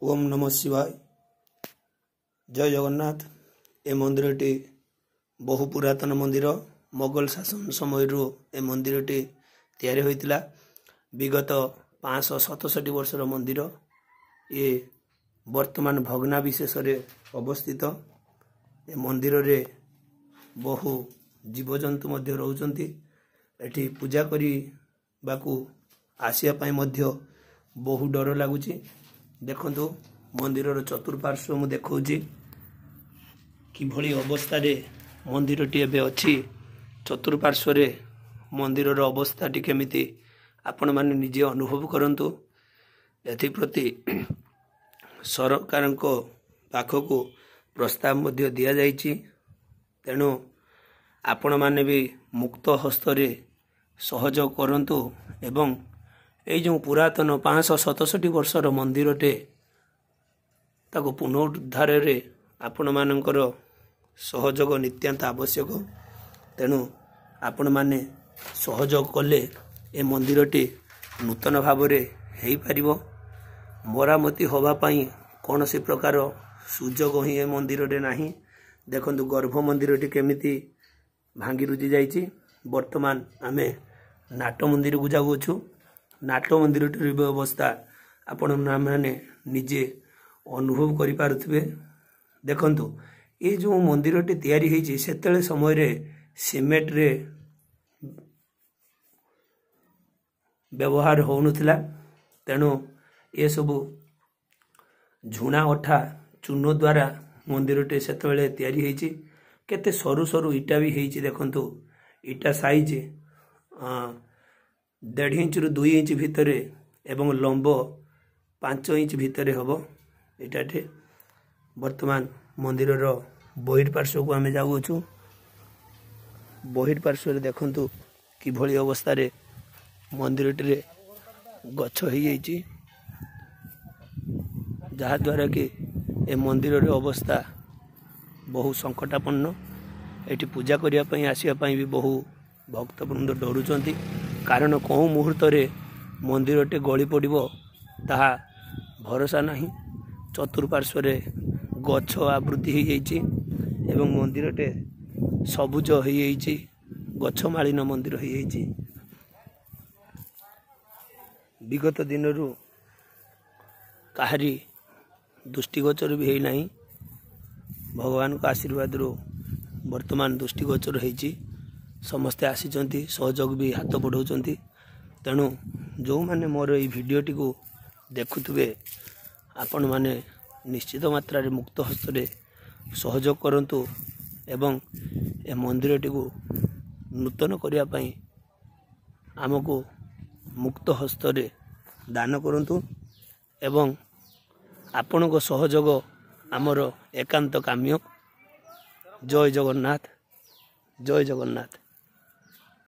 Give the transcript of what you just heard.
ओम नमः शिवाय। जय जगन्नाथ। ए मंदिरटी बहु पुरातन मंदिर। मोगल शासन समय ए मंदिरटी तैयारी होइतिला। विगत 567 वर्षर मंदिर। ये वर्तमान भग्नाविशेष अवस्थित। ए मंदिर रे बहु जीवजंतु मध्य रहउचंती। एठी पूजा करी बाकू आसिया पाई मध्य बहु डर लागुची। देखंतु मंदिर चतुर्पार्श्व मु देखौची कि भली अवस्था रे मंदिरटी एबे अछि। चतुर्पार्श्व रे मंदिर अवस्था टी केमिति आपण माने निजे अनुभव करंतु। एथि प्रति सरकार को पाखको प्रस्ताव मध्य दिया जाइछि। तेणु आपण माने भी मुक्त हस्त रे सहयोग करंतु एवं ए जो पुरातन 567 वर्षर मंदिरटे ताको पुनरुद्धार रे आपण मानकर सहयोग नित्यांत आवश्यक। तेणु आपण माने सहयोग कले ए मंदिरटी नूतन भाव रे हेई परिबो। मरामती होबा पई कोनोसी प्रकार सुजोग ही ए मंदिर रे नाही। देखंतु गर्भ मंदिरटी केमिति भांगी रुजी जाइछि। वर्तमान आमे नाट मंदिर को जाउछु। नाट मंदिर व्यवस्था आपण माने निजे अनुभव करि पारुथबे। देखंतु ए जो मंदिरटी तैयारी हेछि सेतेले समय रे सीमेंट रे व्यवहार होउनथिला। तेणु ए सब झुणा अठा चूनो द्वारा मंदिरटे सेतेले तैयारी हेछि। केते सरू सरू इटा भी हेछि। देखंतु इटा साइज 1.5 इंच रु 2 इंच भितर एवं लंब 5 इंच भितर हबो। इटाटे वर्तमान मंदिर बहिर्पार्श्व को आमे जाउछु। बहिर्पार्श्व रे देखंतु कि भली अवस्था रे मंदिरटे गछ हो जाइछि। जहा द्वारा कि ए मंदिर रे अवस्था बहु संकटापन्न। एठी पूजा करिया पई आसिया पई भी बहु भक्तवृंद डरुचंती। कारण कौ मुहूर्त रे मंदिरटे गली पड़िबो ताहा भरोसा नहीं। चतुर्पार्श्व रे गछ आवृत्ति हो जाइछि एवं मंदिरटे सबुज हो जाइछि। गछमालिन मंदिर हो जाइछि। विगत दिनरु काहारी दृष्टिगोचर भी है नहीं। भगवान का आशीर्वाद रो वर्तमान दृष्टिगोचर होइछि। समस्ते आसीचंती सहयोग भी हाथ बढ़ाउचंती। तेणु जो माने मोर ए वीडियोटी को देखुथबे आपण माने निश्चित मात्रा रे मुक्त हस्त रे सहयोग करंतु एवं ए मंदिरटी को नूतन करिया पई हमको मुक्त हस्त रे दान करंतु एवं आपण को सहयोग आमर एकांत काम्य। जय जगन्नाथ। जय जगन्नाथ।